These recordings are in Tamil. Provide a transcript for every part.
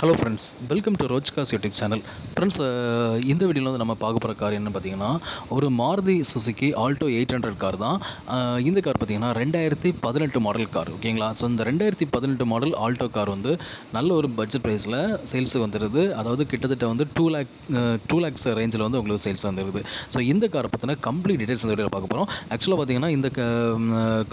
ஹலோ ஃப்ரெண்ட்ஸ், வெல்கம் டு ரோஜ்காஸ் யூடியூப் சேனல். ஃப்ரெண்ட்ஸ், இந்த வீடியோவில் வந்து நம்ம பார்க்க போகிற கார் என்ன பார்த்தீங்கன்னா, ஒரு மாருதி சுசுகி ஆல்டோ 800 கார் தான். இந்த கார் பார்த்தீங்கன்னா 2018 மாடல் கார். ஓகேங்களா? ஸோ இந்த 2018 மாடல் ஆல்டோ கார் வந்து நல்ல ஒரு பட்ஜெட் ப்ரைஸில் சேல்ஸுக்கு வந்துடுது. அதாவது கிட்டத்தட்ட வந்து 2 லேக்ஸ் ரேஞ்சில் வந்து உங்களுக்கு சேல்ஸ் வந்துடுது. ஸோ இந்த காரை பற்றின கம்ப்ளீட் டீடைல்ஸ் இந்த வீடியோவில் பார்க்க போகிறோம். ஆக்சுவலாக பார்த்தீங்கன்னா இந்த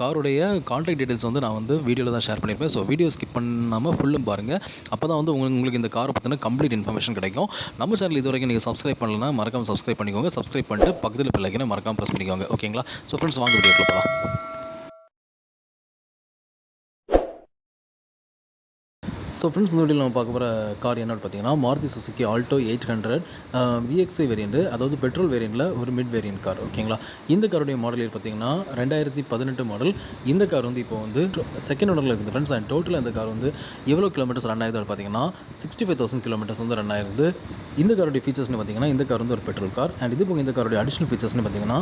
காருடைய கான்டாக்ட் டீடைல்ஸ் வந்து நான் வந்து வீடியோவில் தான் ஷேர் பண்ணியிருப்பேன். ஸோ வீடியோ ஸ்கிப் பண்ணாமல் ஃபுல்லும் பாருங்கள். அப்போ தான் வந்து உங்களுக்கு இந்த காரை பற்றின கம்ப்ளீட் இன்ஃபர்மேஷன் கிடைக்கும். நம்ம சேனல் இது வரைக்கும் நீங்கள் சப்ஸ்கிரைப் பண்ணலன்னா மறக்காம சப்ஸ்கிரைப் பண்ணிக்கோங்க. சப்ஸ்கிரைப் பண்ணிட்டு பக்கத்தில் பெல் ஐக்கனை மறக்காம ப்ரெஸ் பண்ணிக்கோங்க. ஓகேங்களா? ஸோ ஃப்ரெண்ட்ஸ், வாங்க வீடியோக்குள்ள போகலாம். ஸோ ஃப்ரெண்ட்ஸ், இந்த வீடியோவில் நம்ம பார்க்க போகிற கார் என்னன்னு பார்த்தீங்கன்னா, Maruti Suzuki Alto 800 VXi variant, அதாவது பெட்ரோல் வேரியண்ட்டில் ஒரு மிட் வேரியண்ட் கார். ஓகேங்களா? இந்த காருடைய மாடல் இயர் பார்த்தீங்கன்னா 2018 மாடல். இந்த கார் வந்து இப்போ வந்து செகண்ட் ஓனரில் இருக்குது ஃப்ரெண்ட்ஸ். அண்ட் டோட்டலாக இந்த கார் வந்து எவ்வளோ கிலோமீட்டர்ஸ் ரன் ஆகுது பார்த்தீங்கன்னா 65,000 கிலோமீட்டர்ஸ் வந்து ரன் ஆயிருது. இந்த காரோடைய ஃபீச்சர்ஸ்னு பார்த்தீங்கன்னா, இந்த கார் வந்து ஒரு பெட்ரோல் கார். அண்ட் இது போக இந்த காரோடைய அடிஷனல் ஃபீச்சர்ஸ்னு பார்த்தீங்கன்னா,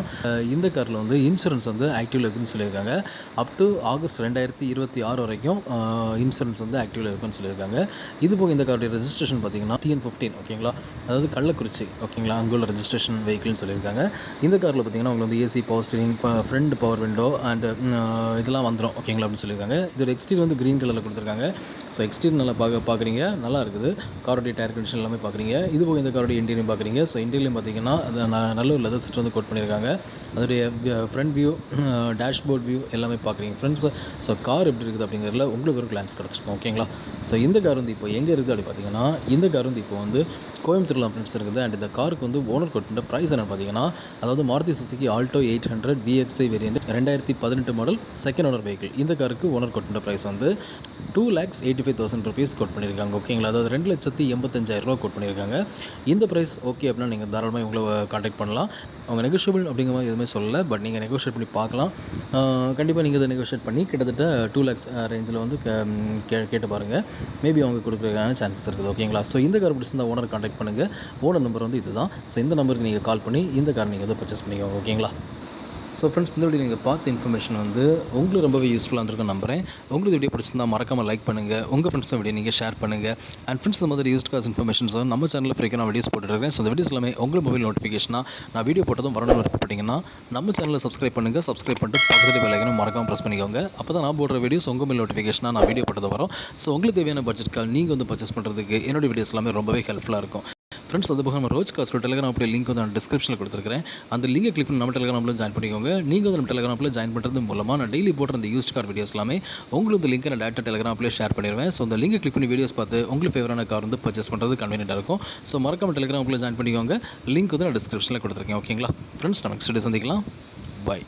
இந்த காரில் வந்து இன்சூரன்ஸ் வந்து ஆக்டிவில் இருக்குதுன்னு சொல்லியிருக்காங்க. அப் டு ஆகஸ்ட் 2026 வரைக்கும் இன்சூரன்ஸ் வந்து ஆக்டிவில் இருக்குன்னு சொல்லியிருக்காங்க. இது போக இந்த காருடைய ரெஜிஸ்ட்ரேஷன் பார்த்தீங்கன்னா TN15. ஓகேங்களா? அதாவது கள்ளக்குறிச்சி. ஓகேங்களா? அங்கே உள்ள ரெஜிஸ்ட்ரேஷன் வெஹிக்கிள்னு சொல்லியிருக்காங்க. இந்த காரில் பார்த்தீங்கன்னா உங்களுக்கு வந்து AC, power steering, front power window and இதெல்லாம் வந்துடும். ஓகேங்களா? அப்படின்னு சொல்லியிருக்காங்க. இதோட எக்ஸ்டீரியர் வந்து க்ரீன் கலரில் கொடுத்துருக்காங்க. ஸோ எக்ஸ்டீரியர் நல்லா பார்க்குறீங்க, நல்லா இருக்குது. காரோடைய டயர் கண்டிஷன் எல்லாமே பார்க்குறீங்க. இது போக இந்த காரோடைய இன்டீரியர் பார்க்குறீங்க. ஸோ இன்டீரியர் பார்த்தீங்கன்னா அது நல்ல ஒரு லெதர் சீட் வந்து கோட் பண்ணியிருக்காங்க. அதோடைய ஃப்ரண்ட் வியூ, டேஷ்போர்ட் வியூ எல்லாமே பார்க்குறீங்க ஃப்ரெண்ட்ஸ். ஸோ கார் எப்படி இருக்குது அப்படிங்கிறதுல உங்களுக்கு ஒரு கிளான்ஸ் கிடச்சிருக்கும். ஓகேங்களா? ஸோ இந்த கார் வந்து இப்போ எங்கே இருக்குது அப்படி பார்த்தீங்கன்னா, இந்த கார் வந்து இப்போ வந்து கோயம்புத்தூரில் ஃப்ரெண்ட்ஸ் இருக்குது. அண்ட் இந்த காருக்கு வந்து ஓனர் கோட் பண்ணுற ப்ரைஸ் என்ன பார்த்தீங்கன்னா, அதாவது Maruti Suzuki Alto 800 VXi variant 2018 model second owner vehicle. இந்த காருக்கு ஓனர் கோட் பண்ணுற ப்ரைஸ் வந்து 2,85,000 ருபீஸ் கோட் பண்ணியிருக்காங்க. ஓகேங்களா? அதாவது 2,85,000 கோட் பண்ணியிருக்காங்க. இந்த ப்ரைஸ் ஓகே அப்படின்னா நீங்கள் தாராளமாக உங்களை கான்டாக்ட் பண்ணலாம். அவங்க நெகோஷியபிள் அப்படிங்கிற மாதிரி எதுவுமே சொல்லலை. பட் நீங்கள் நெகோஷியேட் பண்ணி பார்க்கலாம். கண்டிப்பாக நீங்கள் இதை நெகோஷியேட் பண்ணி கிட்டத்தட்ட 2 லேக்ஸ் ரேஞ்சில் வந்து கேட்டு பாருங்கள். மேபி அவங்க கொடுக்குறதுக்கான சான்சஸ் இருக்குது. ஓகேங்களா? ஸோ இந்த கார் பிடிச்சிருந்தா ஓனர் கான்டாக்ட் பண்ணுங்கள். ஓனர் நம்பர் வந்து இதுதான். ஸோ இந்த நம்பருக்கு நீங்கள் கால் பண்ணி இந்த கார் நீங்கள் வந்து பர்ச்சேஸ் பண்ணிக்கோங்க. ஓகேங்களா? ஸோ ஃப்ரெண்ட்ஸ், இந்த வீடியோ நீங்கள் பார்த்த இன்ஃபர்மேஷன் வந்து உங்களுக்கு ரொம்பவே யூஸ்ஃபுல்லாக இருந்திருக்குன்னு நம்புறேன். உங்களுக்கு வீடியோ பிடிச்சிருந்தா மறக்காமல் லைக் பண்ணுங்கள். உங்கள் ஃப்ரெண்ட்ஸ் வீடியோ நீங்கள் ஷேர் பண்ணுங்கள். அண்ட் ஃப்ரெண்ட்ஸ், இந்த மாதிரி யூஸ்ட் காஸ் இன்ஃபர்மேஷன்ஸ் நம்ம சேனலில் ஃப்ரீக்காக நான் வீடியோஸ் போட்டுருக்கேன். ஸோ இந்த வீடியோஸ் எல்லாமே உங்கள் மொபைல் நோட்டிஃபிகேஷனாக நான் வீடியோ போட்டதும் வரணும்னு விருப்பப்பட்டீங்கன்னா நம்ம சேனலில் சப்ஸ்கிரைப் பண்ணுங்கள். சப்ஸ்கிரைப் பண்ணிட்டு பக்கத்தில் பெல் ஐக்கனை மறக்காமல் ப்ரெஸ் பண்ணிக்கோங்க. அப்போ தான் நான் போடுற வீடியோஸ் உங்கள் மொபைல் நோட்டிஃபிகேஷனாக நான் வீடியோ போட்டது வரும். ஸோ உங்களுக்கு தேவையான பட்ஜெட் கால் நீங்கள் வந்து பர்ச்சேஸ் பண்ணுறதுக்கு என்னோட வீடியோஸ் எல்லாமே ரொம்பவே ஹெல்ப்ஃபுல்லாக இருக்கும். ஃப்ரெண்ட்ஸ், அது போக நம்ம ரோஜ்காஸ்ட் டெலிகிராம் அப்படியே லிங்க் வந்து நான் டிஸ்கிரிப்ஷனில் கொடுத்துருக்கேன். அந்த லிங்கை கிளிக் பண்ணி நம்ம டெலிகிராமில் ஜாயின் பண்ணிக்கோங்க. நீங்கள் வந்து நம்ம டெலிகிராமில் ஜாயின் பண்ணுறது மூலமாக நான் டெய்லி போடுற இந்த யூஸ்ட் கார் வீடியோஸ் எல்லாமே உங்களுக்கு இந்த லிங்கை நான் டேரக்டாக டெலிகிராமில் ஷேர் பண்ணிடுவேன். ஸோ அந்த லிங்கை கிளிக் பண்ணி வீடியோஸ் பார்த்து உங்களுக்கு ஃபேவரான கார் வந்து பர்ச்சேஸ் பண்ணுறது கன்வீனியன்ட்டாக இருக்கும். ஸோ மறக்காம டெலிகிராமில் ஜாயின் பண்ணிக்கோங்க. லிங்க் வந்து நான் டிஸ்கிரிப்ஷனில் கொடுத்துருக்கேன். ஓகேங்களா ஃப்ரெண்ட்ஸ், நம்ம நெக்ஸ்ட் வீடியோ சந்திக்கலாம். பாய்.